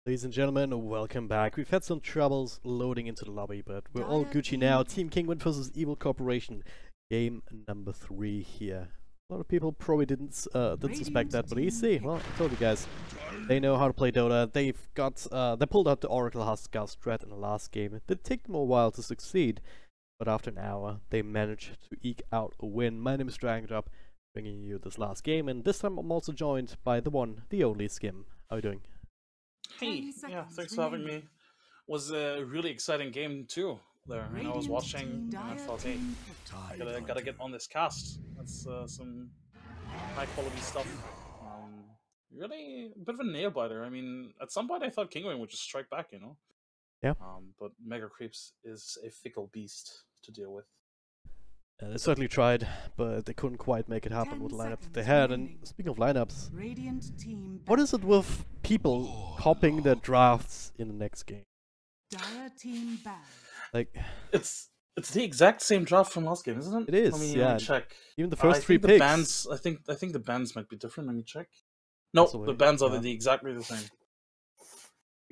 Ladies and gentlemen, welcome back. We've had some troubles loading into the lobby, but we're all Gucci now. Team Kinguin versus Evil Corporation. Game number 3 here. A lot of people probably didn't suspect that, but easy. Well, I told you guys. They know how to play Dota. They pulled out the Oracle Huskar strat in the last game. It did take them a while to succeed, but after an hour, they managed to eke out a win. My name is DragonDrop, bringing you this last game, and this time I'm also joined by the one, the only Skim. How are you doing? Hey, yeah, thanks for having me. Was a really exciting game too. There, and I was watching, and I thought, hey, I gotta get on this cast. That's some high quality stuff. Really a bit of a nail biter. I mean, at some point I thought Kinguin would just strike back, Yeah. But Mega Creeps is a fickle beast to deal with. They certainly tried, but they couldn't quite make it happen with the lineup that they had. And speaking of lineups, what is it with people copying their drafts in the next game? Like, it's the exact same draft from last game, isn't it? It is. Let me check. Even the first 3 picks. Bands, I think the bands might be different. Let me check. No, the bands are exactly the same. I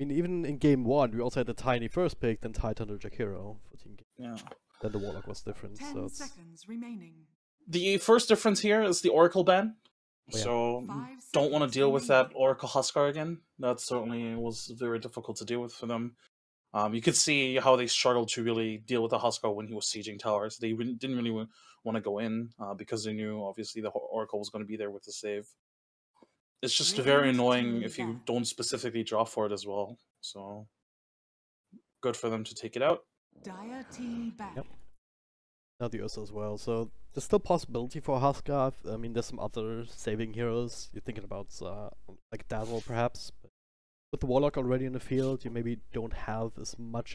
mean, even in game 1, we also had the tiny first pick, then Titan or Jakiro for Team Game. Yeah. Then the Warlock was different. 10 seconds remaining. The first difference here is the Oracle ban. So don't want to deal with that Oracle Huskar again. That certainly was very difficult to deal with for them. You could see how they struggled to really deal with the Huskar when he was sieging towers. They didn't really want to go in because they knew obviously the Oracle was going to be there with the save. It's just very annoying if you don't specifically draw for it as well. So good for them to take it out. Dire team back. Yep. Now the Ursa as well. So there's still possibility for Huskar. I mean, there's some other saving heroes. You're thinking about like Dazzle perhaps. But with the Warlock already in the field, you maybe don't have as much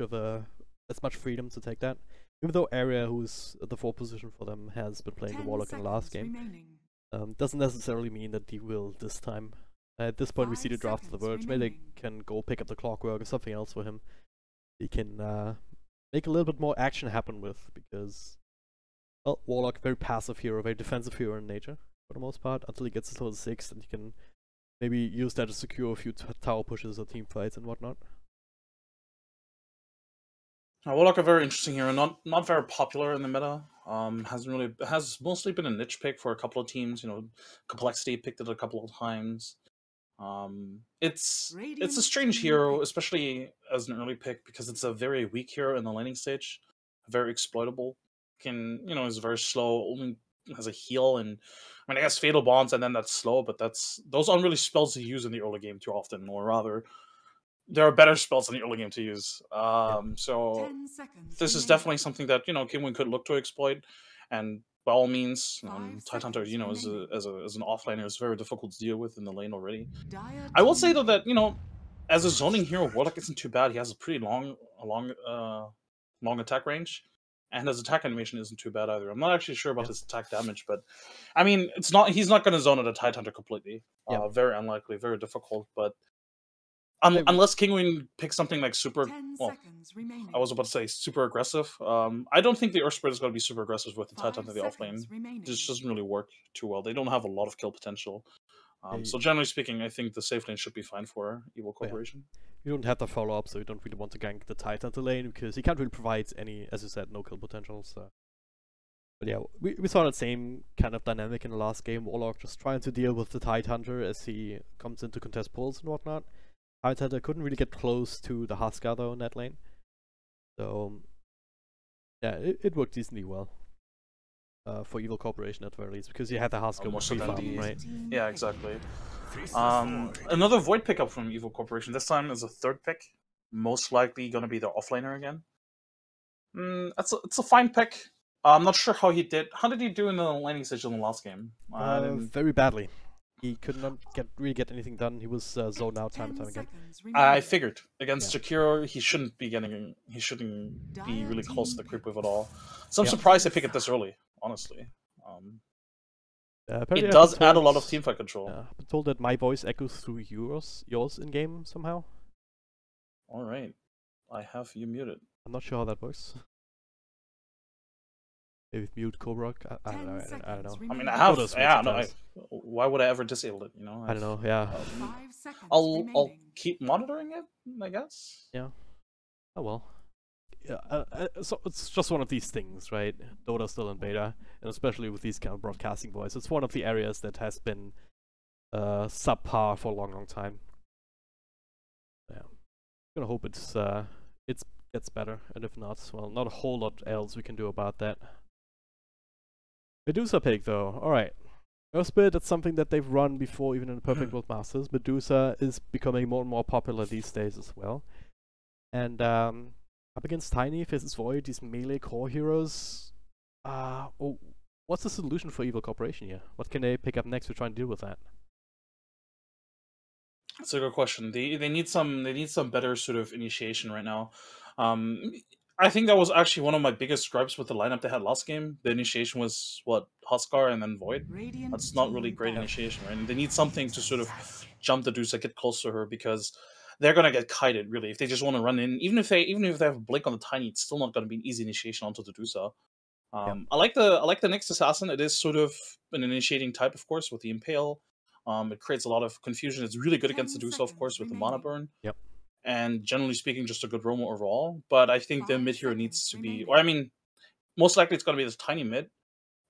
freedom to take that. Even though Area, who's at the 4th position for them, has been playing the Warlock in the last game. Doesn't necessarily mean that he will this time. At this point, we see the draft of the Verge. Maybe they can go pick up the Clockwork or something else for him. He can make a little bit more action happen with, because, well, Warlock, very passive hero, very defensive hero in nature, for the most part, until he gets to the 6th, and he can maybe use that to secure a few tower pushes or team fights and whatnot. Warlock, a very interesting hero, not very popular in the meta. Has mostly been a niche pick for a couple of teams. Complexity picked it a couple of times. It's a strange hero, especially as an early pick, because it's a very weak hero in the laning stage, very exploitable. Is very slow, only has a heal, and I mean, I guess Fatal Bonds, and then that's slow, but those aren't really spells to use in the early game too often, or rather, there are better spells in the early game to use. So this is definitely something that Kinguin could look to exploit, and by all means, Tidehunter, as an offlaner, is very difficult to deal with in the lane already. I will say though that as a zoning hero, Warlock isn't too bad. He has a pretty long attack range, and his attack animation isn't too bad either. I'm not actually sure about his attack damage, but I mean, he's not going to zone at a Tidehunter completely. Very unlikely, very difficult, but. Unless Kinguin picks something like super, I was about to say super aggressive. I don't think the Earth Spirit is going to be super aggressive with the Titan of the offlane. This doesn't really work too well. They don't have a lot of kill potential. So generally speaking, I think the safe lane should be fine for Evil Corporation. You don't have to follow up, so you don't really want to gank the Titan to lane, because he can't really provide any, as you said, no kill potential. So. But yeah, we saw that same kind of dynamic in the last game. Warlock just trying to deal with the Tidehunter as he comes into contest pulls and whatnot. Tidehunter couldn't really get close to the Huskar though in that lane. So yeah, it worked decently well. For Evil Corporation at the very least, because you had the Huskar more free farm, right? Yeah, exactly. Another Void pickup from Evil Corporation, this time is a 3rd pick. Most likely gonna be their offlaner again. It's a fine pick. I'm not sure how he did. How did he do in the laning stage in the last game? Very badly. He could not really get anything done. He was zoned out time and time again. I figured against Jakiro, he shouldn't be really close to the creep wave at all. So I'm surprised they pick it this early, honestly. It does add a lot of teamfight control. I've been told that my voice echoes through yours in game somehow. All right, I have you muted. I'm not sure how that works. Maybe mute Cobra. I don't know. I mean, I have. Yeah, no. Why would I ever disable it? I don't know. Yeah. I'll keep monitoring it, I guess. Yeah. Oh well. Yeah. So it's just one of these things, right? Dota's still in beta, and especially with these kind of broadcasting voice, it's one of the areas that has been subpar for a long, long time. Yeah. I'm gonna hope it's gets better, and if not, well, not a whole lot else we can do about that. Medusa pick though. All right. Earthspirit, that's something that they've run before, even in the Perfect World Masters. Medusa is becoming more and more popular these days as well. And up against Tiny, Faces Void, these melee core heroes. Oh, what's the solution for Evil Corporation here? What can they pick up next to try and deal with that? That's a good question. They need some better sort of initiation right now. I think that was actually one of my biggest gripes with the lineup they had last game. The initiation was what, Huskar and then Void. That's not really great initiation, right? And they need something to sort of jump the Dusa, get close to her, because they're gonna get kited really if they just want to run in. Even if they have a blink on the Tiny, it's still not gonna be an easy initiation onto the Dusa. I like the next assassin. It is sort of an initiating type, of course, with the Impale. It creates a lot of confusion. It's really good against the Dusa, of course, with the mana burn. Yep. And generally speaking, just a good roamer overall. But I think the mid hero needs to be, or I mean, most likely it's going to be this Tiny mid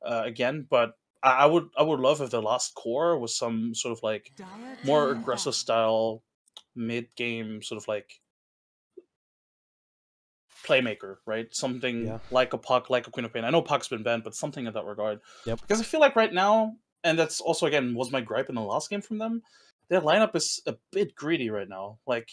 again. But I would love if the last core was some sort of like more aggressive style mid game, sort of like playmaker, right? Something like a Puck, like a Queen of Pain. I know Puck's been banned, but something in that regard. Yep. Because I feel like right now, and that's also again was my gripe in the last game from them, their lineup is a bit greedy right now. Like,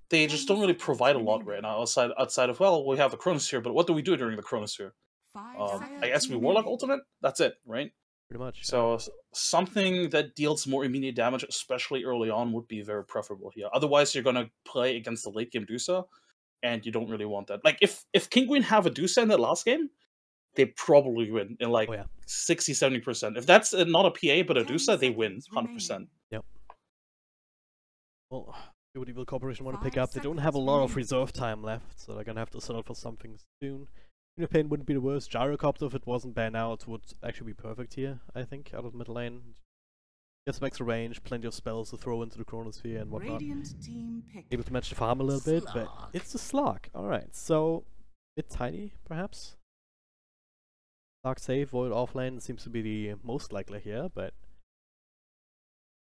they just don't really provide a lot right now outside of, well, we have the Chronosphere, but what do we do during the Chronosphere? I guess we Warlock Ultimate. That's it, right? Pretty much. So something that deals more immediate damage, especially early on, would be very preferable here. Otherwise, you're gonna play against the late game Dusa, and you don't really want that. Like, if Kinguin have a Dusa in that last game, they probably win in like 60-70%. If that's not a PA but a Dusa, they win 100%. Yep. Well, see what Evil Corporation want to pick up. They don't have a lot of reserve time left, so they're gonna have to settle for something soon. Queen of Pain wouldn't be the worst. Gyrocopter, if it wasn't banned out, would actually be perfect here, I think, out of mid lane. Get some extra range, plenty of spells to throw into the Chronosphere and whatnot. Able to match the farm a little bit, but it's a slog. Alright, so bit tiny, perhaps. Slog save, Void offlane seems to be the most likely here, but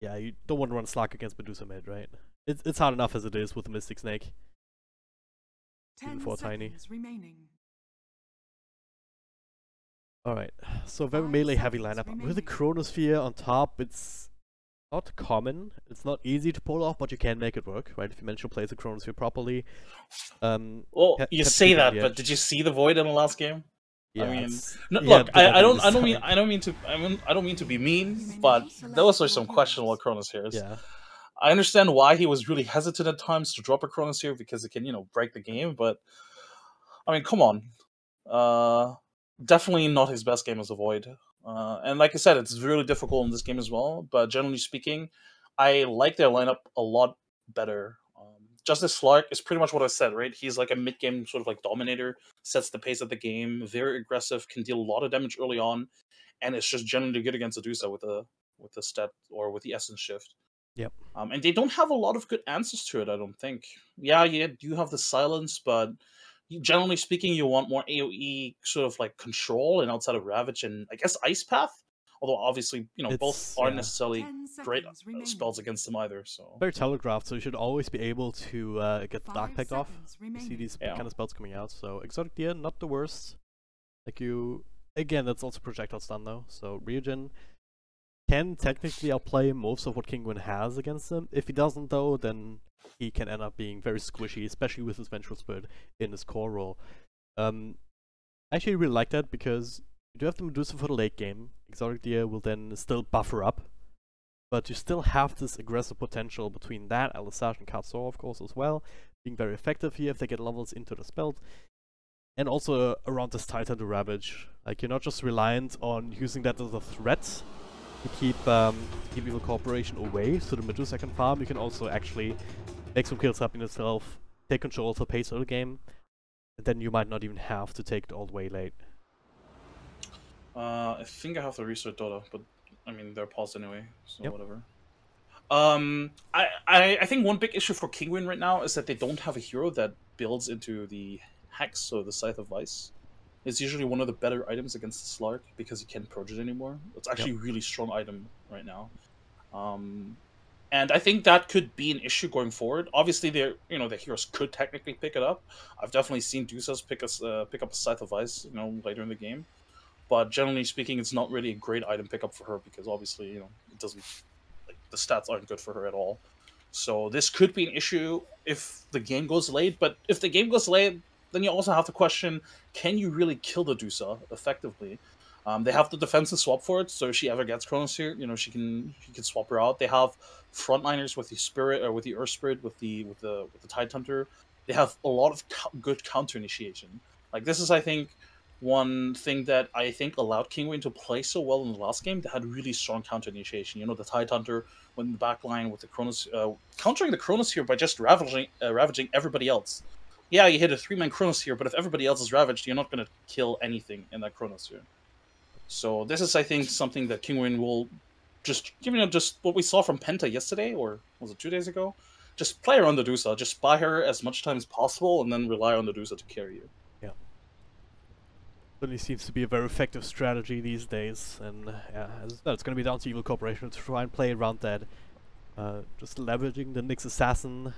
yeah, you don't want to run Slug against Medusa mid, right? It's hard enough as it is with the Mystic Snake. Even for Tiny. Alright, so very melee heavy lineup. With the Chronosphere on top, it's not common. It's not easy to pull off, but you can make it work, right? If you manage to play the Chronosphere properly. Well, you say that, but did you see the Void in the last game? Yeah, I mean, no, look, I don't mean to be mean, but those are some questionable Chronospheres. Yeah. I understand why he was really hesitant at times to drop a Chronosphere because it can, break the game, but I mean, come on. Definitely not his best game as a Void. And like I said, it's really difficult in this game as well, but generally speaking, I like their lineup a lot better. Justice Slark is pretty much what I said, right? He's like a mid-game sort of like dominator, sets the pace of the game, very aggressive, can deal a lot of damage early on, and it's just generally good against Adusa with the stat or with the essence shift. Yep. And they don't have a lot of good answers to it, I don't think. Yeah, you have the silence, but generally speaking, you want more AoE sort of like control and outside of Ravage and I guess Ice Path. Although obviously, both aren't necessarily great spells against them either. So very telegraphed, so you should always be able to get the Dark Pact off. You see these kind of spells coming out. So Exotic Deer, not the worst. Like again, that's also projectile stun though. So Ryujin can technically outplay most of what Kinguin has against him. If he doesn't though, then he can end up being very squishy, especially with his Vengeful Spirit in his core role. I actually really like that because you do have the Medusa for the late game. Exotic Deer will then still buffer up, but you still have this aggressive potential between that, Alisage and Katsor of course as well, being very effective here if they get levels into the spell. And also around this Titan to Ravage. Like, you're not just reliant on using that as a threat to keep Evil Corporation away so the Medusa can farm. You can also actually make some kills happen yourself, take control of the pace of the game, and then you might not even have to take it all the way late. I think I have to restart Dota, but I mean they're paused anyway, so whatever. I think one big issue for Kinguin right now is that they don't have a hero that builds into the Hex or the Scythe of Vice. It's usually one of the better items against the Slark because you can't purge it anymore. It's actually a really strong item right now. And I think that could be an issue going forward. Obviously, the heroes could technically pick it up. I've definitely seen Dusas pick up a Scythe of Vice, later in the game. But generally speaking, it's not really a great item pickup for her because obviously, it doesn't, like, the stats aren't good for her at all. So this could be an issue if the game goes late. But if the game goes late, then you also have to question: can you really kill the Dusa effectively? They have the defensive swap for it, so if she ever gets Chronos here, she can swap her out. They have frontliners with the Spirit or with the Earth Spirit with the Tide Hunter. They have a lot of good counter initiation. Like, this is, I think, one thing that I think allowed Kinguin to play so well in the last game. They had really strong counter initiation. The Tide Hunter went in the back line with the Chronos, countering the Chronos here by just ravaging everybody else. Yeah, you hit a 3-man Chronos here, but if everybody else is ravaged, you're not going to kill anything in that Chronos here. So this is, I think, something that Kinguin will just what we saw from Penta yesterday, or was it 2 days ago? Just play around the Dusa, just buy her as much time as possible, and then rely on the Dusa to carry you. Yeah. Certainly seems to be a very effective strategy these days, and yeah, it's going to be down to Evil Corporation to try and play around that. Just leveraging the Nyx Assassin,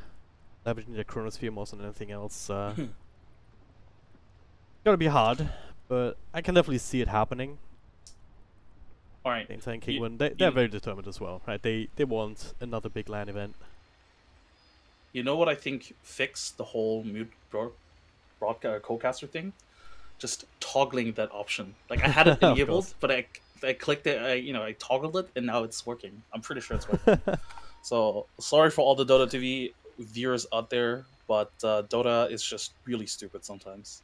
leveraging the Chronosphere more than anything else. Gonna be hard, but I can definitely see it happening. Alright. Same thing, Kinguin, they're very determined as well, right? They want another big LAN event. You know what I think fixed the whole mute co-caster thing? Just toggling that option. Like, I had it enabled, but I clicked it, I toggled it, and now it's working. I'm pretty sure it's working. So, sorry for all the Dota TV viewers out there, but Dota is just really stupid sometimes.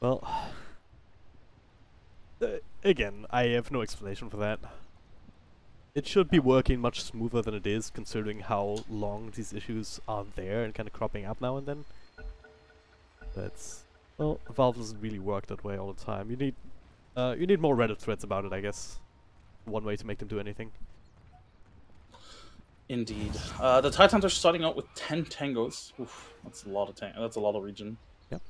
Well, again, I have no explanation for that. It should be working much smoother than it is, considering how long these issues are there and kind of cropping up now and then. But, well, Valve doesn't really work that way all the time. You need more Reddit threads about it, I guess. One way to make them do anything. Indeed. The Titans are starting out with 10 tangos. Oof, that's a lot of that's a lot of region. Yep.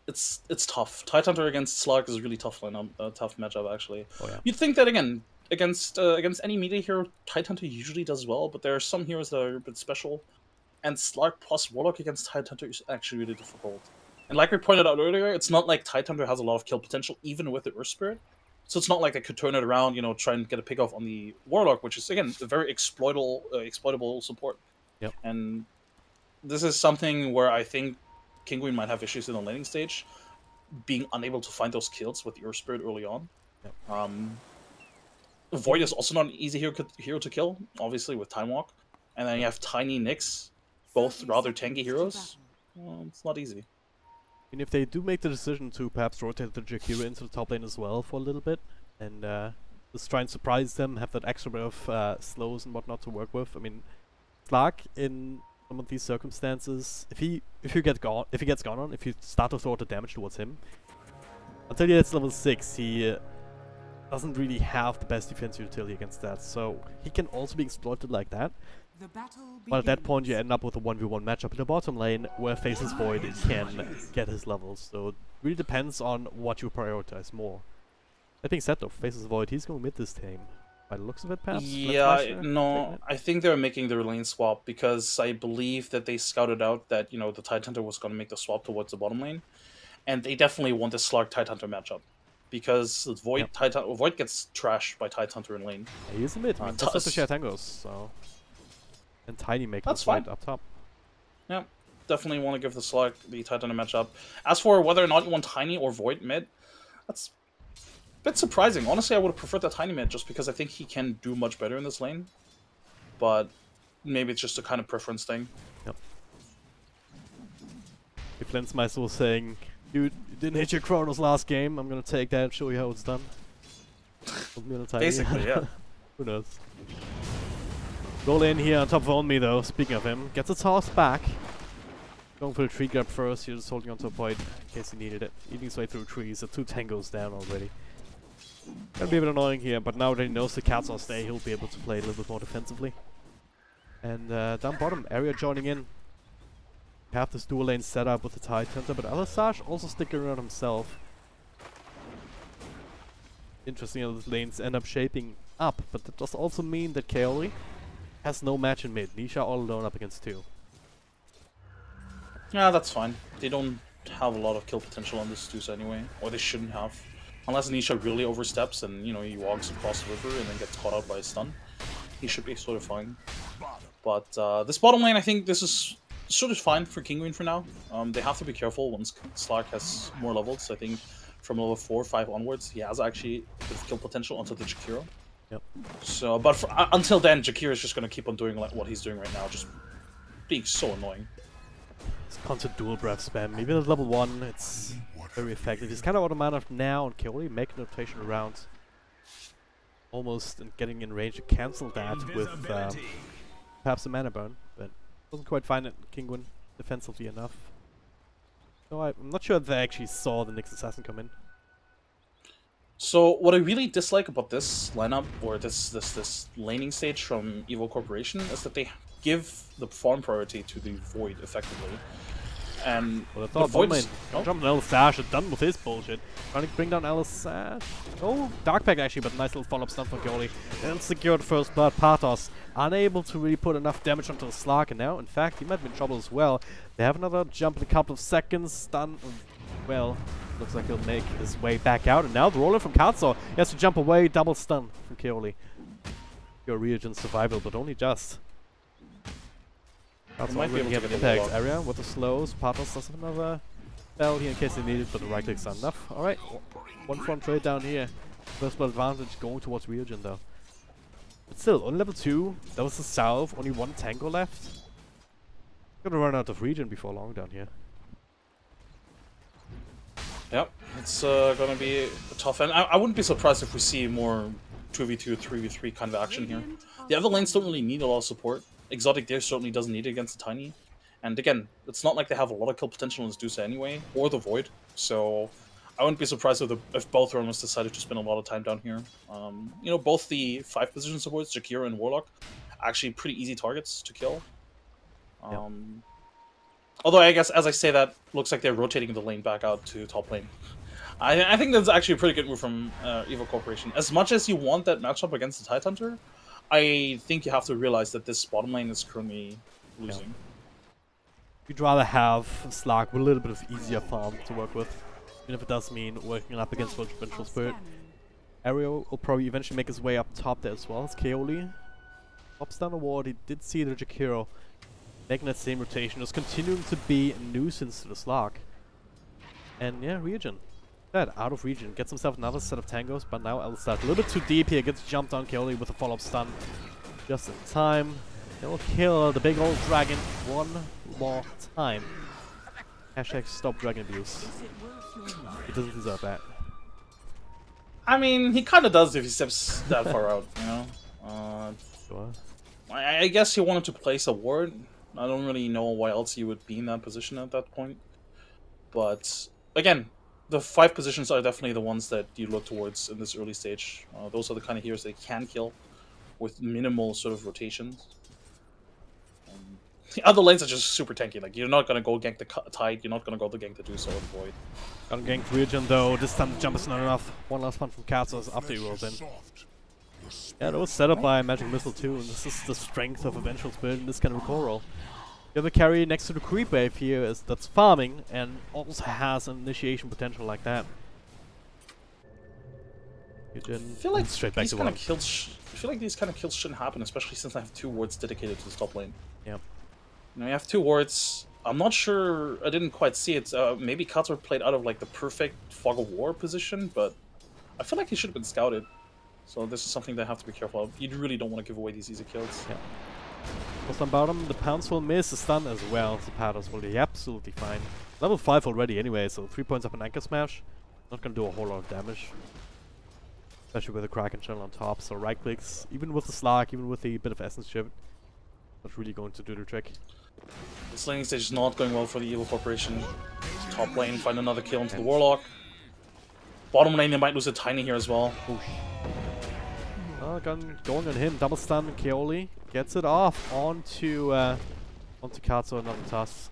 It's tough. Tidehunter against Slark is a really tough lineup, tough matchup actually. Oh, yeah. You'd think that again against any melee hero, Tidehunter usually does well, but there are some heroes that are a bit special, and Slark plus Warlock against Tidehunter is actually really difficult. And like we pointed out earlier, it's not like Tidehunter has a lot of kill potential even with the Earth Spirit, so it's not like they could turn it around, try and get a pick off on the Warlock, which is again a very exploitable support. Yep. And this is something where I think Kinguin might have issues in the laning stage, being unable to find those kills with the Earth Spirit early on. Yep. Void is also not an easy hero to kill, obviously, with Time Walk. And then you have Tiny Nyx, both rather tanky heroes. Well, it's not easy. And if they do make the decision to perhaps rotate the Jakira into the top lane as well for a little bit, and just try and surprise them, have that extra bit of slows and whatnot to work with. I mean, Slark in some of these circumstances, if he gets gone on, if you start to throw the damage towards him, until he hits level 6, he doesn't really have the best defense utility against that. So he can also be exploited like that. But at that point, you end up with a 1v1 matchup in the bottom lane where Faceless Void can get his levels. So it really depends on what you prioritize more. That being said, though, Faceless Void, he's going mid this game. By the looks of it, perhaps? Yeah, no, I think they're making their lane swap because I believe that they scouted out that, the Tidehunter was going to make the swap towards the bottom lane. And they definitely want the Slark Tidehunter matchup. Because Void, Void gets trashed by Tidehunter in lane. Yeah, he is a mid. I mean, that's just the share tangos, so... And Tiny making the fight up top. Yeah, definitely want to give the Slark the Tidehunter matchup. As for whether or not you want Tiny or Void mid, that's a bit surprising. Honestly, I would have preferred that Tiny mid just because I think he can do much better in this lane. But maybe it's just a kind of preference thing. Yep. If Lensmeister was saying, you didn't hit your Chronos last game, I'm gonna take that and show you how it's done. Basically, yeah. Who knows? Roll in here on top of On Me though, speaking of him. Gets a toss back. Going for the tree grab first, you're just holding onto a point in case he needed it. Eating his way through trees, so 2 tangos down already. Gonna be a bit annoying here, but now that he knows the cats will stay, he'll be able to play a little bit more defensively. And down bottom, area joining in. We have this dual lane setup with the Tide Hunter, but Alisage also sticking around himself. Interesting how those lanes end up shaping up, but that does also mean that Kaoli has no match in mid. Nisha all alone up against 2. Yeah, that's fine. They don't have a lot of kill potential on this Deuce anyway, or they shouldn't have. Unless Nisha really oversteps and, you know, he walks across the river and then gets caught out by a stun. He should be sort of fine. But this bottom lane, I think this is sort of fine for Kinguin for now. They have to be careful once Slark has more levels. I think from level 4 or 5 onwards, he has actually a bit of kill potential onto the Jakiro. Yep. So, but for, until then, Jakiro is just going to keep on doing like what he's doing right now, just being so annoying. It's constant dual breath spam. Even at level 1, it's very effective. He's kind of out of mana now, and Kaoli making a rotation around. Almost and getting in range to cancel that with perhaps a mana burn, but doesn't quite find it Kinguin defensively enough. So I'm not sure if they actually saw the Nyx Assassin come in. So what I really dislike about this lineup, or this laning stage from Evo Corporation, is that they give the farm priority to the Void effectively. And well, I the thought Void is... jumping Alisage are done with his bullshit. Trying to bring down Alisage. Oh, Dark Pack actually, but a nice little follow-up stun for Kaoli. And secure the first blood. Pathos unable to really put enough damage onto the Slark, and now, in fact, he might be in trouble as well. They have another jump in a couple of seconds. Stun. Well, looks like he'll make his way back out. And now the roller from Katsuo. He has to jump away. Double stun from Kaoli. Your Reagent survival, but only just. That's might be able to have an get impact area with the slows. Pathos does another spell here in case they need it, but the right click's not enough. Alright, one front trade down here. First blood advantage going towards Reagent though. But still, on level 2, that was the south, only 1 tango left. Gonna run out of Reagent before long down here. Yep, it's gonna be a tough end. I wouldn't be surprised if we see more 2v2, 3v3 kind of action here. The other lanes don't really need a lot of support. Exotic Deer certainly doesn't need it against the Tiny. And again, it's not like they have a lot of kill potential in this Deuce anyway, or the Void. So I wouldn't be surprised if both runners decided to spend a lot of time down here. You know, both the 5 position supports, Jakiro and Warlock, actually pretty easy targets to kill. Yep. Although I guess, as I say that, looks like they're rotating the lane back out to top lane. I think that's actually a pretty good move from Evo Corporation. As much as you want that matchup against the Tide Hunter, I think you have to realize that this bottom lane is currently losing. Yeah. You'd rather have Slark with a little bit of easier farm to work with, even if it does mean working up against Vengeful Spirit. Ario will probably eventually make his way up top there as well as Kaoli. Pops down a ward, he did see the Jakiro making that same rotation, just continuing to be a nuisance to the Slark. And yeah, Reagent. Out of region, gets himself another set of tangos, but now Alisage a little bit too deep here, gets jumped on Kaoli with a follow-up stun. Just in time. They will kill the big old dragon one more time. Hashtag stop dragon abuse. He doesn't deserve that. I mean, he kind of does if he steps that far out, you know? Sure. I guess he wanted to place a ward. I don't really know why else he would be in that position at that point. But, again, the 5 positions are definitely the ones that you look towards in this early stage. Those are the kind of heroes they can kill with minimal sort of rotations. The other lanes are just super tanky. Like, you're not going to go gank the Tide, you're not going to go to gank the Deuce or the Void. Gonna gank Reagent though, this time the jump is not enough. One last one from Katsuo after he rolls in. Yeah, that was set up by Magic Missile too, and this is the strength of a Vengeful Spirit in this kind of recall roll. The other carry next to the creep wave here is that's farming and also has an initiation potential like that. I feel like straight back these to kind one. of kills. I feel like these kind of kills shouldn't happen, especially since I have 2 wards dedicated to this top lane. Yeah. You know, you have 2 wards. I'm not sure. I didn't quite see it. Maybe Katsuo played out of like the perfect Fog of War position, but I feel like he should have been scouted. So this is something they have to be careful of. You really don't want to give away these easy kills. Yeah. Post on bottom, the pounce will miss a stun as well. The Pathos will be absolutely fine. Level 5 already anyway, so 3 points up an Anchor Smash. Not gonna do a whole lot of damage. Especially with the Kraken channel on top, so right clicks, even with the Slark, even with the bit of Essence Shift, not really going to do the trick. This laning stage is not going well for the Evil Corporation. Top lane, find another kill into the Warlock. Bottom lane, they might lose a Tiny here as well. Going on him. Double stun. Keoli gets it off onto Katsu, another toss.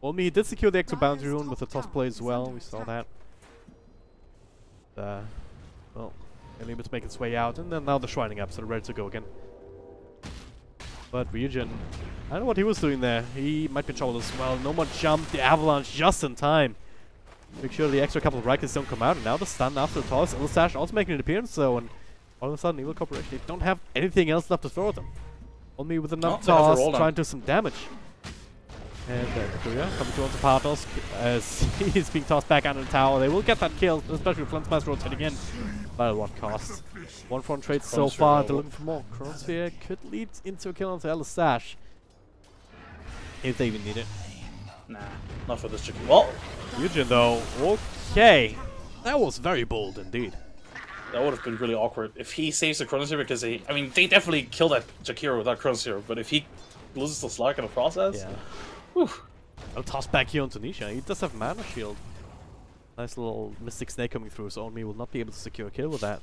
Only he did secure the extra boundary rune with the toss play as well. We saw that. Well, able to make its way out, and then now the Shrining up, so they're ready to go again. But Ryujin, I don't know what he was doing there. He might be in trouble as well. No more jump. The avalanche just in time. Make sure the extra couple of right clicks don't come out. And now the stun after the toss. Illustash also making an appearance, though, and all of a sudden, Evil Corporation, they don't have anything else left to throw at them. Only with enough toss, trying to do some damage. And Kuya coming towards the Partos as he's being tossed back under the tower. They will get that kill, especially with Flint's rotating in. But at what cost? 1-for-1 trade so far. They're looking for more. Chronosphere could lead into a kill onto Elistash. If they even need it. Nah, not for this chicken. Well, Ryujin though, okay. That was very bold indeed. That would have been really awkward if he saves the Chronosphere, because they definitely killed that Jakiro without Chronosphere, but if he loses the Slark in the process, yeah. Whew. I'll toss back here onto Nisha. He does have mana shield. Nice little Mystic Snake coming through, so Onmi will not be able to secure a kill with that.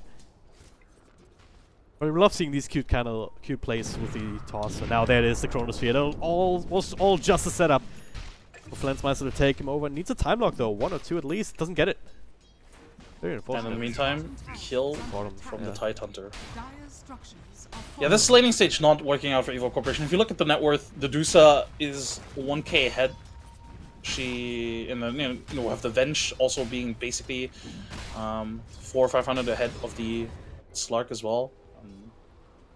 But I love seeing these cute plays with the toss. And now there it is, the Chronosphere. Was all just a setup for Flensmeister to take him over. Needs a time lock though, 1 or 2 at least. Doesn't get it. Very unfortunate. And in the meantime, kill from the Tide Hunter. Dire structures are Yeah, this laning stage not working out for Evo Corporation. If you look at the net worth, the Dusa is 1k ahead. She, in the, have the Venge also being basically 400 or 500 ahead of the Slark as well.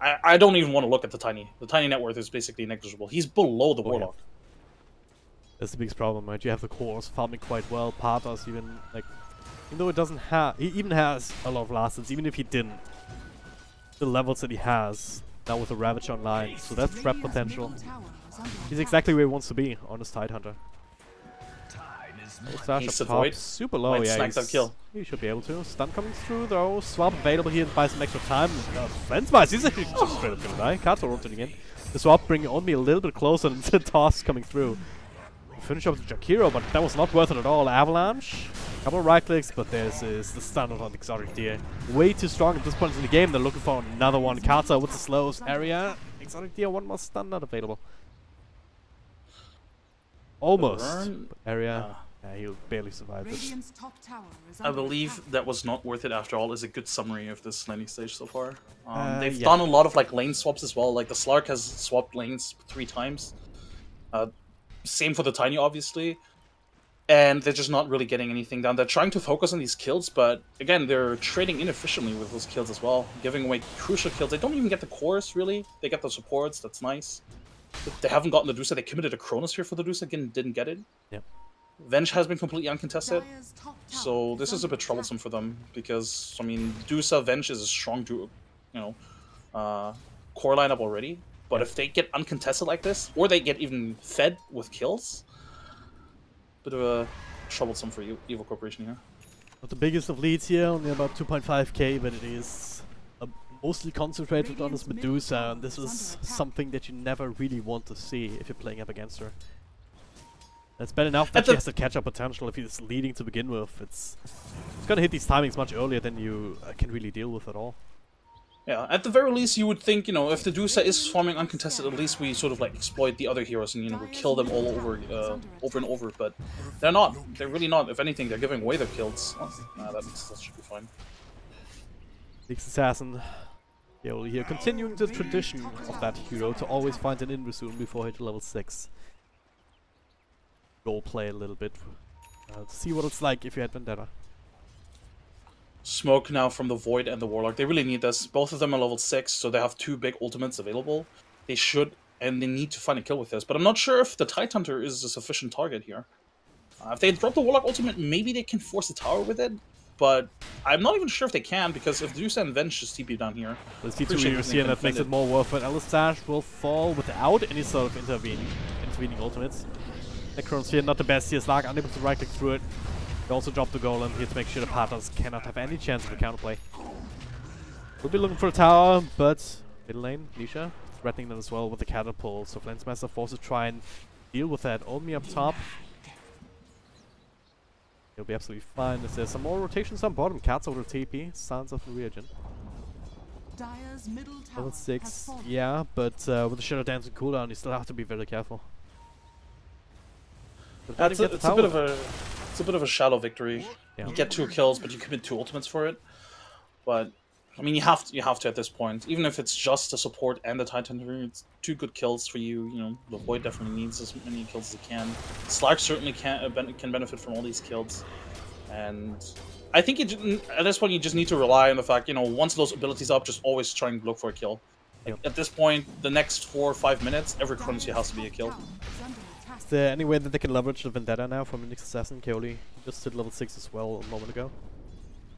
I don't even want to look at the Tiny. The Tiny net worth is basically negligible. He's below the Warlock. Yeah. That's the biggest problem, right? You have the cores farming quite well. Partos even, like, even though it doesn't have, he even has a lot of lastens, even if he didn't. The levels that he has, now with the Ravage online, so that's threat potential. He's exactly where he wants to be on his Tide Hunter. Slash up top, super low, yeah, that kill. He should be able to. Stun coming through though, swap available here to buy some extra time. Flensmeister, he's actually just straight up gonna die. Kato rotating in. The swap bringing Onmi a little bit closer and the toss coming through. Finish up with Jakiro, but that was not worth it at all. Avalanche, couple of right clicks, but there's the stun on the Exotic Deer. Way too strong at this point in the game. They're looking for another one. Kata with the slows area. Exotic Deer, one more stun not available. Almost. Area. Yeah, he'll barely survive this. I believe that was not worth it after all is a good summary of this laning stage so far. They've done a lot of like lane swaps as well. Like the Slark has swapped lanes 3 times. Same for the Tiny, obviously. And they're just not really getting anything done. They're trying to focus on these kills, but again, they're trading inefficiently with those kills as well. Giving away crucial kills. They don't even get the cores, really. They get the supports, that's nice. But they haven't gotten the Dusa. They committed a Chronosphere for the Dusa, again, didn't get it. Yep. Venge has been completely uncontested, so this is a bit troublesome for them, because, I mean, Dusa, Venge is a strong duo, core lineup already, but if they get uncontested like this, or they get even fed with kills, bit of a troublesome for Evo Corporation here. Not the biggest of leads here, only about 2.5k, but it is mostly concentrated on this Medusa, and this is something that you never really want to see if you're playing up against her. It's bad enough that she has the catch-up potential if he's leading to begin with. It's gonna hit these timings much earlier than you can really deal with at all. Yeah, at the very least you would think, if the Dusa is farming uncontested, at least we sort of like exploit the other heroes and, we kill them all over and over, but they're not. They're really not. If anything, they're giving away their kills. That should be fine. Sixth Assassin. Here, continuing the tradition of that hero to always find an Invisoon before hit level 6. Role play a little bit to see what it's like if you had Vendetta. Smoke now from the Void and the Warlock. They really need this. Both of them are level 6, so they have 2 big ultimates available. They should, and they need to find a kill with this. But I'm not sure if the Tide Hunter is a sufficient target here. If they drop the Warlock ultimate, maybe they can force the tower with it. But I'm not even sure if they can, because if Dusa and Venge just TP down here... Let's see 2 heroes here, and that makes it more worth it. Elistash will fall without any sort of intervening ultimates. Necronsphere not the best here. Slark unable to right click through it. They also drop the golem here to make sure the partners cannot have any chance of a counterplay. We'll be looking for a tower, but middle lane, Nisha, threatening them as well with the catapult. So Flensmaster forced to try and deal with that. Only up top. He'll be absolutely fine. There's some more rotations on bottom. Cats over TP. Sounds of the reagent. Dire's middle tower Level has 6. fallen. Yeah, but with the Shadow Dance and cooldown, you still have to be very careful. But It's a bit of a shallow victory. Yeah. You get 2 kills, but you commit 2 ultimates for it. But I mean, you have to at this point, even if it's just the support and the Titan. It's 2 good kills for you. You know, the Void definitely needs as many kills as it can. Slark certainly can benefit from all these kills, and I think at this point you just need to rely on the fact, you know, once those abilities up, just always try and look for a kill. Like, at this point, the next 4 or 5 minutes, every chronosphere has to be a kill. Is there any way that they can leverage the Vendetta now from Phoenix Assassin? Kaoli just hit level 6 as well a moment ago.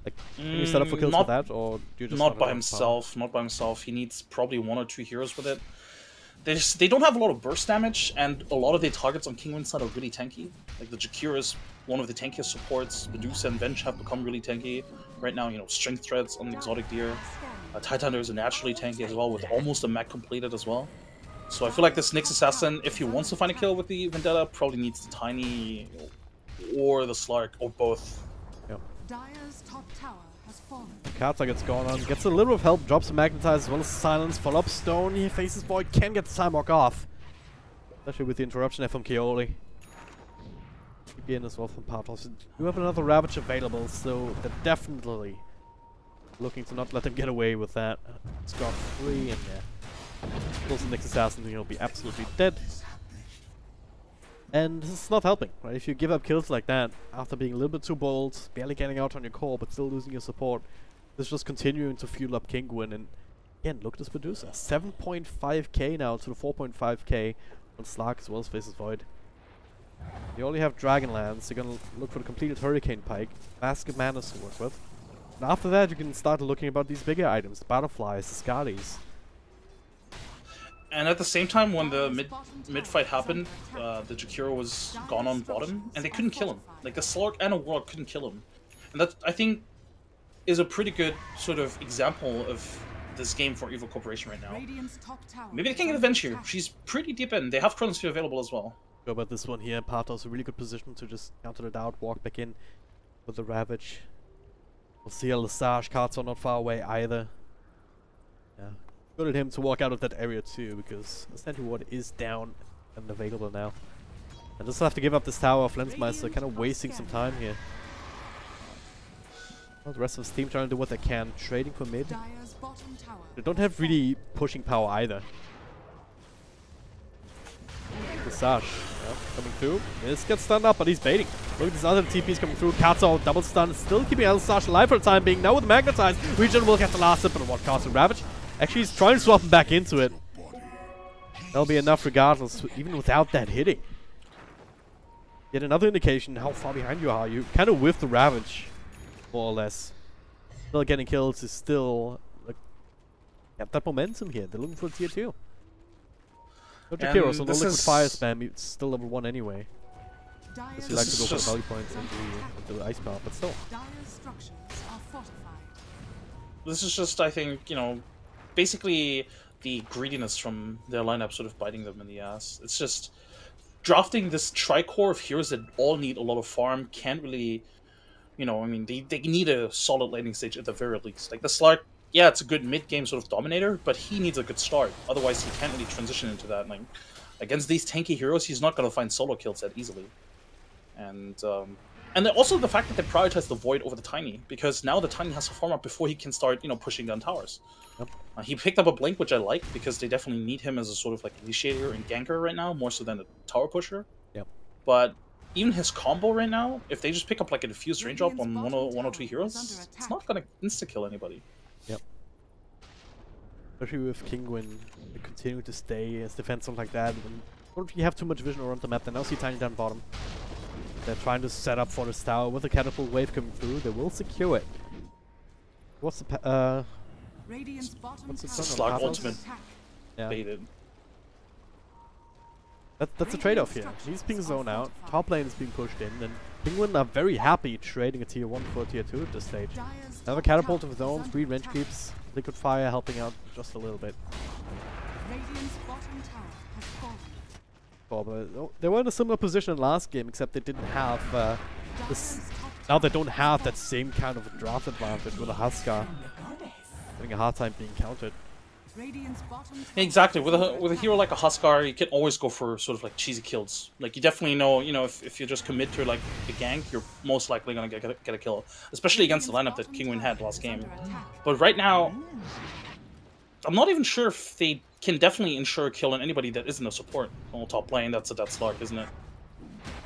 Like, can you set up for kills for that, or do you just not by himself? Not by himself. He needs probably 1 or 2 heroes with it. They don't have a lot of burst damage, and a lot of their targets on Kinguin's side are really tanky. Like the Jakira is one of the tankiest supports. Medusa and Venge have become really tanky right now. You know, Strength Threads on the Exotic Deer. Titan is naturally tanky as well, with almost a mech completed as well. So I feel like this Nyx Assassin, if he wants to find a kill with the Vendetta, probably needs the Tiny or the Slark, or both. Yep. Dire's top tower has fallen. Karta gets gone on, gets a little bit of help, drops a Magnetize as well as Silence, follow up Stone, he faces Void, can get the time walk off. Especially with the interruption there from Kaoli. Again as well from Patos. You have another Ravage available, so they're definitely looking to not let them get away with that. It's got 3 and yeah. Kills the next assassin, he'll be absolutely dead. And this is not helping, right? If you give up kills like that, after being a little bit too bold, barely getting out on your core, but still losing your support, this is just continuing to fuel up Kinguin. And again, look at this Medusa. 7.5k now to the 4.5k on Slark as well as faces Void. You only have Dragonlance, you're gonna look for the completed Hurricane Pike, Basket Mana to work with. And after that, you can start looking about these bigger items, the Butterflies, the Scotties. And at the same time, when the mid fight happened, the Jakiro was gone on bottom, and they couldn't kill him. Like the Slark and a Warlock couldn't kill him, and that I think is a pretty good sort of example of this game for Evil Corporation right now. Maybe they can get Avenge here. She's pretty deep in. They have Chronosphere available as well. Go about this one here. Patos a really good position to just counter it out, walk back in with the Ravage. We'll see a Lesage. Cards are not far away either. Yeah. Good at him to walk out of that area too, because the Sentry Ward is down and available now. And just have to give up this tower of Lensmeister, kind of wasting some time here. Well, the rest of his team trying to do what they can, trading for mid. They don't have really pushing power either. Visage, yeah, coming through. This gets stunned up, but he's baiting. Look at these other TPs coming through. Katsu double stun, still keeping Visage alive for the time being. Now with Magnetize, Regen will get the last hit, but what Castle Ravage? Actually, he's trying to swap him back into it. That'll be enough regardless, even without that hitting. Yet another indication how far behind you are. You kind of with the Ravage, more or less. Still getting kills is still like, got that momentum here. They're looking for a tier 2. No Jakiro, so no liquid fire spam. It's still level 1 anyway. Because you like to go for the value points into the ice power, but still. This is just, I think, you know, basically the greediness from their lineup sort of biting them in the ass. It's just drafting this tricore of heroes that all need a lot of farm can't really, you know, I mean, they need a solid landing stage at the very least. Like the Slark, yeah, it's a good mid-game sort of dominator, but he needs a good start. Otherwise, he can't really transition into that. Like, against these tanky heroes, he's not going to find solo kills that easily. And then also the fact that they prioritize the Void over the Tiny, because now the Tiny has to farm up before he can start, you know, pushing down towers. Yep. He picked up a Blink, which I like, because they definitely need him as a sort of like initiator and ganker right now, more so than a tower pusher. Yep. But even his combo right now, if they just pick up like a diffused range up on one or two heroes, it's not going to insta-kill anybody. Yep. Especially with Kinguin continuing to stay as defensive like that. And or if you have too much vision around the map, then now see Tiny down bottom. They're trying to set up for this tower with a catapult wave coming through. They will secure it. What's the what's the Slark ultimate baited. That's a trade-off here. He's being zoned out. Top lane is being pushed in, and Kinguin are very happy trading a tier 1 for a tier 2 at this stage. Now a catapult of his own, 3 range creeps, liquid fire helping out just a little bit. But they were in a similar position last game, except they didn't have this now they don't have that same kind of draft advantage with a Huskar having a hard time being countered. Radiant's bottom tower Exactly. With a hero like a Huskar, you can always go for sort of like cheesy kills. Like you definitely know, if you just commit to like a gank, you're most likely gonna get a kill, especially against the lineup that Kinguin had last game. But right now, I'm not even sure if they can definitely ensure a kill on anybody that isn't a support on the top lane. That's Lark, isn't it?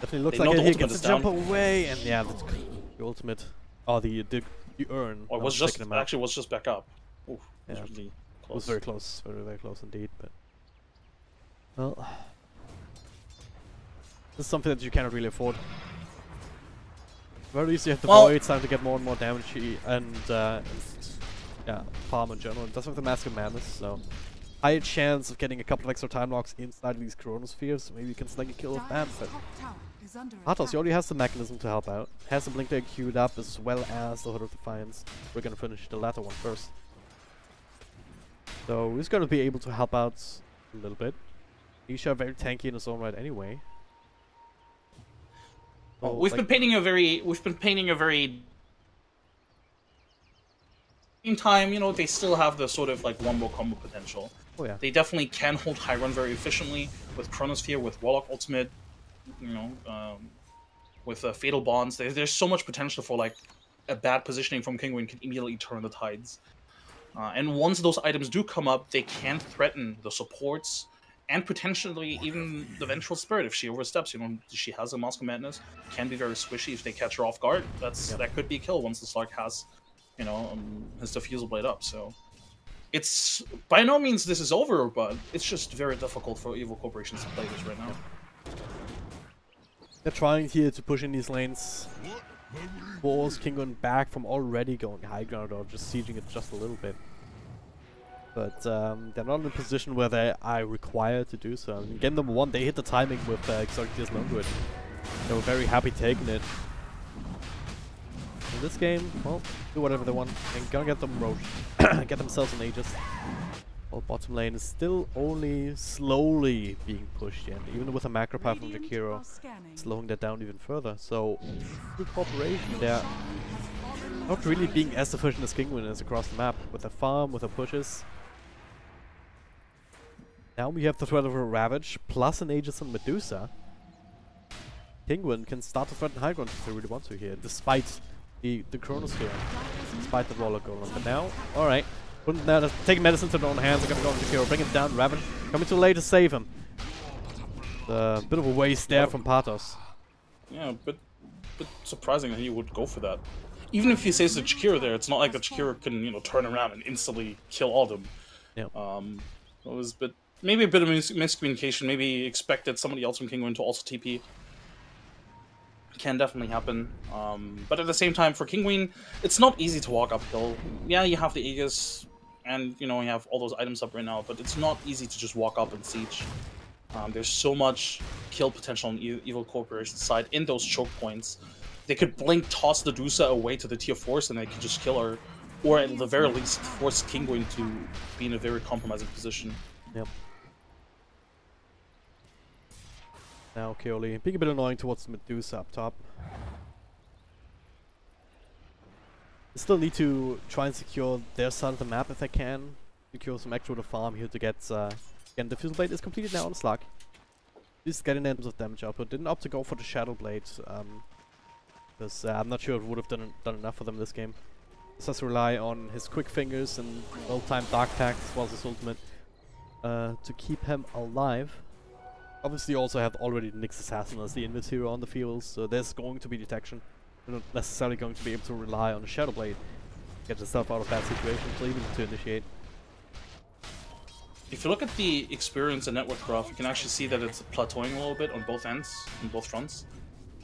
Definitely looks They know like the he ultimate gets is a jump down. away, and yeah, the ultimate, or the urn. Or it was just actually was just back up. Ooh, Yeah. was really It was close. very close, very close indeed. But well, this is something that you cannot really afford. Very least you have the Well- void, it's time to get more and more damage and yeah, farm in general. It does have the Mask of Madness, so higher chance of getting a couple of extra time locks inside these chronospheres. Maybe you can snag a kill with that, Dire's but top tower is under Atos, he attack. already has the mechanism to help out. Has the Blink Dagger queued up as well as the Hood of Defiance. We're gonna finish the latter one first. So he's gonna be able to help out a little bit. Isha very tanky in his own right anyway. Well, So, we've like, been painting a very same time, they still have the sort of like wombo combo potential. oh yeah. They definitely can hold high run very efficiently with Chronosphere, with Warlock Ultimate, with Fatal Bonds. There's so much potential for like a bad positioning from Kinguin can immediately turn the tides. And once those items do come up, they can threaten the supports and potentially even the Vengeful Spirit if she oversteps. She has a Mask of Madness, can be very squishy if they catch her off guard. That could be a kill once the Slark has, his Diffusal Blade up. So it's by no means this is over, but it's just very difficult for evil corporations to play this right now. They're trying here to push in these lanes. Force Kinguin back from already going high ground or just sieging it just a little bit. But they're not in a position where they are required to do so. I mean, game number one, they hit the timing with Exotic Tears Longwood. They were very happy taking it. In this game, well, do whatever they want and gonna get them roached. Get themselves an Aegis. While bottom lane is still only slowly being pushed in, even with a macro power from Radiant Jakiro are scanning. slowing that down even further. So, good cooperation there. Not really being as efficient as Kinguin is across the map, with a farm, with the pushes. Now we have the threat of a Ravage, plus an Aegis on Medusa. Kinguin can start to threaten high ground if they really want to here, despite the Chronosphere, despite the Warlock going on. But now, alright, taking medicine to their own hands, they're gonna go on Jakiro, bring him down, Ravage, coming too late to save him. A bit of a waste there from Patos. Yeah, but surprising that he would go for that. Even if he saves the Jakiro there, it's not like the Jakiro can, turn around and instantly kill all of them. Yep. It was maybe a bit of miscommunication, maybe expected somebody else from Kinguin to also TP. Can definitely happen. But at the same time, for Kinguin, it's not easy to walk uphill. Yeah, you have the Aegis, and you have all those items up right now, but it's not easy to just walk up and siege. There's so much kill potential on Evil Corporation's side in those choke points. They could blink toss the Dusa away to the tier 4s and they could just kill her, or at the very least force Kinguin to be in a very compromising position. Yep. Now Keoli being a bit annoying towards Medusa up top. They still need to try and secure their side of the map if they can. Secure some extra to farm here to get again, the Diffusal Blade is completed now on Slug. He's getting in terms of damage output. Didn't opt to go for the Shadow Blade. Because I'm not sure it would have done enough for them this game. Just has to rely on his quick fingers and well-timed dark attacks as well as his ultimate to keep him alive. Obviously you also have already Nyx Assassin as the invis hero on the field, so there's going to be detection. You're not necessarily going to be able to rely on a Shadow Blade to get yourself out of bad situations, or even to initiate. If you look at the experience and network graph, you can actually see that it's plateauing a little bit on both ends, on both fronts.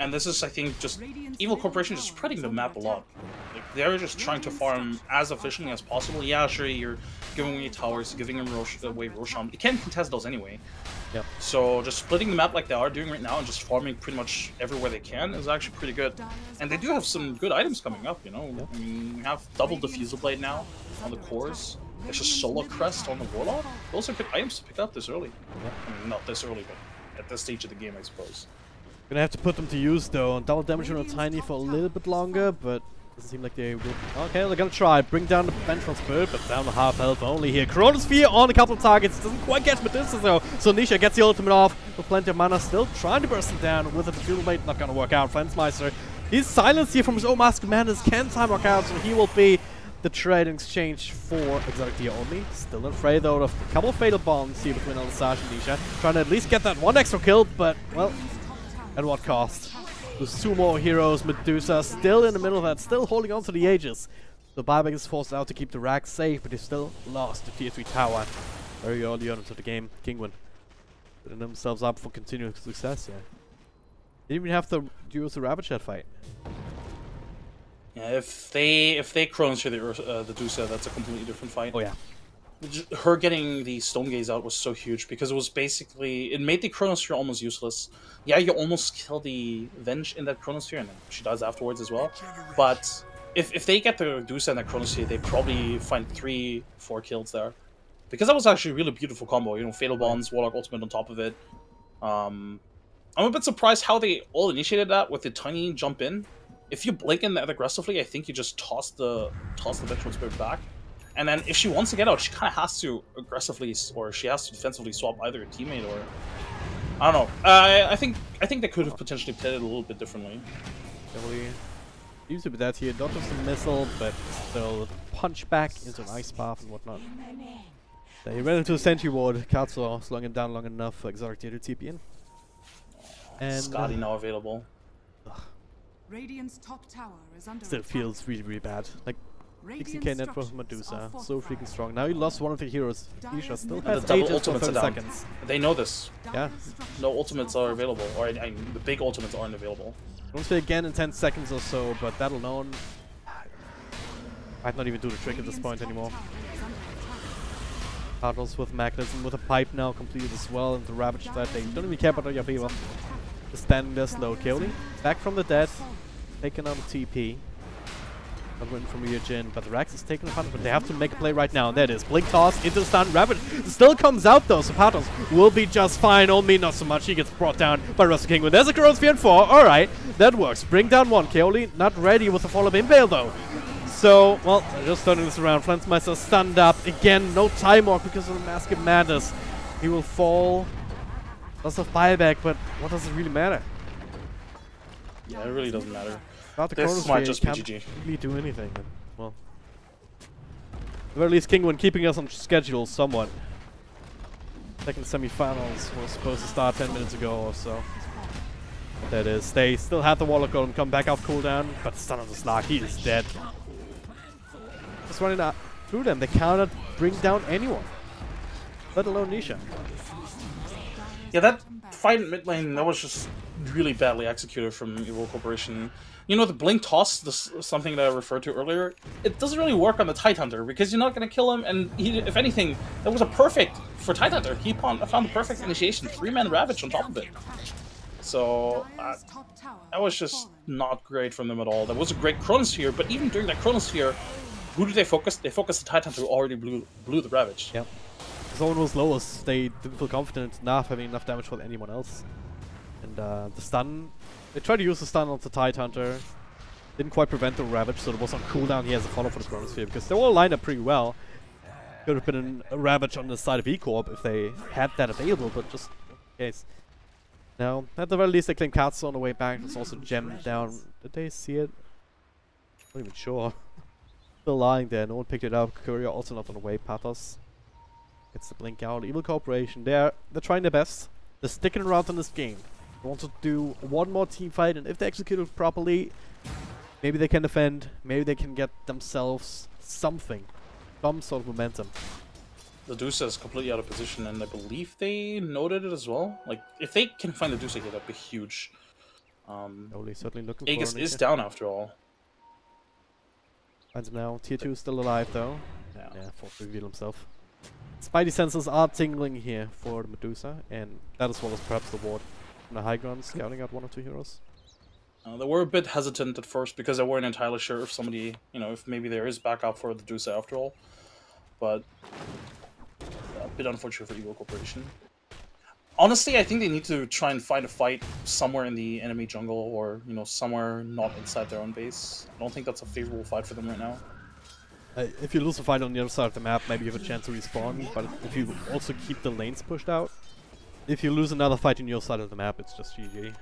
And this is, I think, just Evil Corporation just spreading the map a lot. Like, they're just trying to farm as efficiently as possible. Yeah, sure, you're giving away towers, giving them away Roshan. You can't contest those anyway. Yep. So just splitting the map like they are doing right now and just farming pretty much everywhere they can is actually pretty good. And they do have some good items coming up, Yep. Yep. I mean, we have double Diffusal Blade now on the cores. There's a Solar Crest on the Warlock. Those are good items to pick up this early. Yep. I mean, not this early, but at this stage of the game, I suppose. Gonna have to put them to use though, and double damage on Tiny for a little bit longer, but doesn't seem like they will. Okay, they're gonna try. Bring down the Vengeful Spirit, but down to half health only here. Chronosphere on a couple of targets. Doesn't quite get Medusa though. So Nisha gets the ultimate off with plenty of mana. Still trying to burst him down with a Fuel Blade. Not gonna work out. Flensmeister. He's silenced here from his own Masked Madness. Can time work out, so he will be the trade in exchange for Exotic Deer only. Still afraid though of a couple of fatal bonds here between Alisage and Nisha. Trying to at least get that one extra kill, but well, at what cost? There's two more heroes. Medusa still in the middle of that, still holding on to the Aegis. The buyback is forced out to keep the rack safe, but they still lost the tier 3 tower very early on into the game. Kinguin putting themselves up for continued success here. Didn't even have to use the Ravage that fight. Yeah, if they Chronosphere the Dusa, that's a completely different fight. Oh yeah. Her getting the Stone Gaze out was so huge because it was basically, it made the Chronosphere almost useless. Yeah, you almost kill the Venge in that Chronosphere, and then she dies afterwards as well. But if they get the Dusa and the Chronosphere, they probably find 3-4 kills there. Because that was actually a really beautiful combo, you know, Fatal Bonds, Warlock Ultimate on top of it. I'm a bit surprised how they all initiated that with the tiny jump in. If you blink in that aggressively, I think you just toss the Vengeful Spirit back. And then if she wants to get out, she kind of has to aggressively, or she has to defensively swap either a teammate or... I don't know. I think they could have potentially played it a little bit differently. Definitely used to be that here, not just a missile, but still punch back into an ice path and whatnot. He ran into a sentry ward. Katsuo slowing him down long enough for Exotic Deer to TP in. And Scotty now available. Radiant's top tower is under still attack. feels really, really bad. Like, Radiant 16k net for structures Medusa, are so freaking fortified. strong. Now he lost one of the heroes. Isha still And has the double Aegis for ultimates are 30 down. seconds. They know this. Yeah. No ultimates are available, or the big ultimates aren't available. Don't say again in 10 seconds or so, but that alone might not even do the trick at this point anymore. Battles with Magnetism with a pipe now completed as well, and the Ravage that they don't even care about your people. Just standing there slow. Kaoli back from the dead, taking out a TP. Written from Ryujin, but the Rax is taking the punishment. They have to make a play right now, and there it is. Blink toss into the stun. Ravage still comes out though, so Patos will be just fine. Only not so much. He gets brought down by Russell Kinguin. There's a Chronosphere in 4. Alright, that works. Bring down one. Kaoli not ready with the follow-up Impale though. So, well, they're just turning this around. Flensmeister stunned up. Again, no time walk because of the Mask of Madness. He will fall. Lots of buyback, but what does it really matter? Yeah, it really doesn't matter. About the This might Chronosphere, just you be can't GG. really do anything. And, well, at the very least, Kinguin keeping us on schedule somewhat. Second semifinals was supposed to start 10 minutes ago or so. That is, they still have the Warlock Golem come back off cooldown, but stun on the Slark, he is dead. Just running out through them, they cannot bring down anyone, let alone Nisha. Yeah, that fight in mid lane, that was just really badly executed from Evo Corporation. You know, the Blink Toss, this something that I referred to earlier, it doesn't really work on the Tidehunter because you're not going to kill him, and he, if anything, that was a perfect for Tidehunter. He found the perfect initiation, 3-man Ravage on top of it. So, that was just not great from them at all. That was a great Chronosphere, but even during that Chronosphere, who did they focus? They focused the Tidehunter who already blew the Ravage. Yep. Zone was lowest, they didn't feel confident enough having enough damage for anyone else. And the stun, they tried to use the stun on the Tidehunter, didn't quite prevent the Ravage, so it was on cooldown. He has a follow for the Chronosphere because they all lined up pretty well. Could have been a Ravage on the side of E-Corp if they had that available, but just not the case. Now, at the very least, they claim Katsu on the way back. It's also gemmed down. Did they see it? Not even sure. Still lying there. No one picked it up. Courier also not on the way. Pathos gets the blink out. Evil Corporation. They're trying their best. They're sticking around in this game. They want to do one more team fight, and if they execute it properly, maybe they can defend. Maybe they can get themselves something, some sort of momentum. The Dusa is completely out of position, and I believe they noted it as well. Like, if they can find the Dusa here, that'd be huge. Only certainly looking Aegis for is down after all. Finds him now. Tier 2 is still alive though. Yeah. Yeah, forced to reveal himself. Spidey senses are tingling here for the Medusa, and that as well as perhaps the ward on the high ground, scouting out 1 or 2 heroes. They were a bit hesitant at first because they weren't entirely sure if somebody, you know, if maybe there is backup for the Dusa after all. But a bit unfortunate for Evo Corporation. Honestly, I think they need to try and find a fight somewhere in the enemy jungle, or somewhere not inside their own base. I don't think that's a favorable fight for them right now. If you lose a fight on the other side of the map, maybe you have a chance to respawn, but if you also keep the lanes pushed out, if you lose another fight on your side of the map, it's just GG.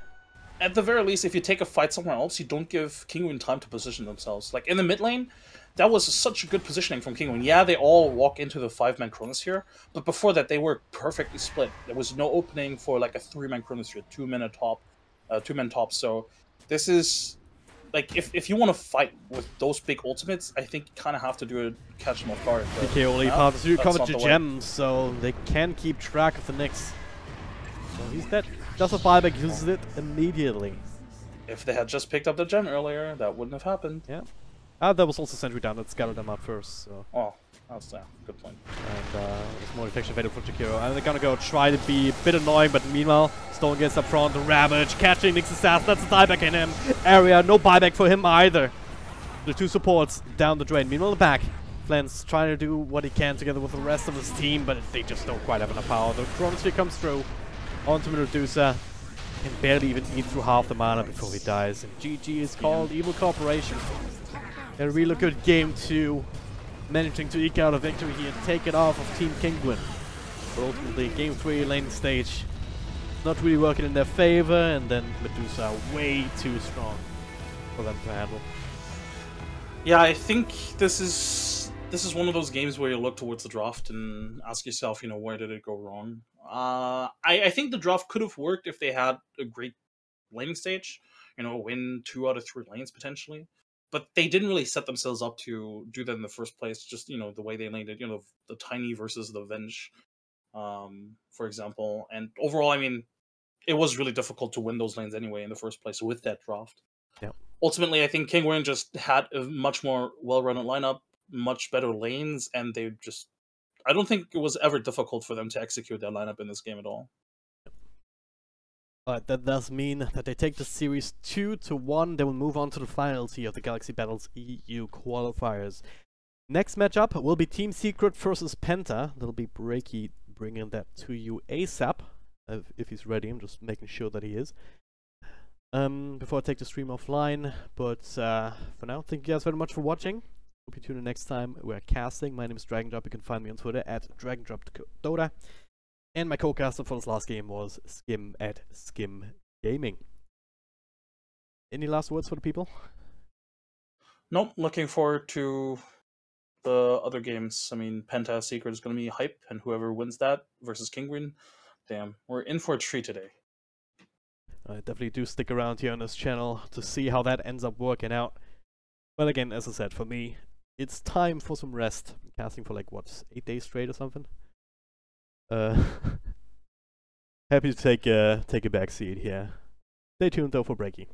At the very least, if you take a fight somewhere else, you don't give Kinguin time to position themselves. Like in the mid lane, that was such a good positioning from Kinguin. Yeah, they all walk into the 5-man Chronosphere, but before that, they were perfectly split. There was no opening for like a 3-man Chronosphere, 2-man top. So this is like if you want to fight with those big ultimates, I think you kind of have to do it, catch them off guard. PK only passes you covered your gems, so they can keep track of the Nyx. So he's dead. Does a buyback, uses it immediately. If they had just picked up the gem earlier, that wouldn't have happened. Yeah. There was also sentry down that scattered them out first. So. Oh, that's a good point. And there's more detection available for Jakiro. And they're gonna go try to be a bit annoying, but meanwhile, Stone gets up front, the Ravage, catching Nyx assassin, that's a dieback in him. Area, no buyback for him either. The two supports down the drain. Meanwhile, the back, Flens trying to do what he can together with the rest of his team, but they just don't quite have enough power. The Chronosphere comes through onto Medusa. Can barely even eat through half the mana before he dies. And GG is called Evil Corporation. A really good game 2. Managing to eke out a victory here and take it off of Team Kinguin. But ultimately, game 3 lane stage not really working in their favor, and then Medusa way too strong for them to handle. Yeah, I think this is one of those games where you look towards the draft and ask yourself, where did it go wrong? I think the draft could have worked if they had a great laning stage, win 2 out of 3 lanes potentially. But they didn't really set themselves up to do that in the first place. Just the way they laned it, the Tiny versus the Venge, for example. And overall, I mean, it was really difficult to win those lanes anyway in the first place with that draft. Yep. Ultimately, I think Kinguin just had a much more well-run lineup, much better lanes, and I don't think it was ever difficult for them to execute their lineup in this game at all. But that does mean that they take the series 2-1. They will move on to the finals here of the Galaxy Battles EU qualifiers. Next matchup will be Team Secret versus Penta. That'll be Breaky bringing that to you ASAP. If he's ready, I'm just making sure that he is. Before I take the stream offline. But for now, thank you guys very much for watching. Hope you tune in next time. We're casting. My name is DragonDrop. You can find me on Twitter at DragonDropDota. And my co-caster for this last game was Skim at Skim Gaming. Any last words for the people? Nope, looking forward to the other games. I mean, Penta Secret is going to be hype, and whoever wins that versus Kinguin, damn, we're in for a treat today. I definitely do stick around here on this channel to see how that ends up working out. But again, as I said, for me, it's time for some rest. I'm casting for like, what, 8 days straight or something? Happy to take a back seat here. Stay tuned though for Breaky.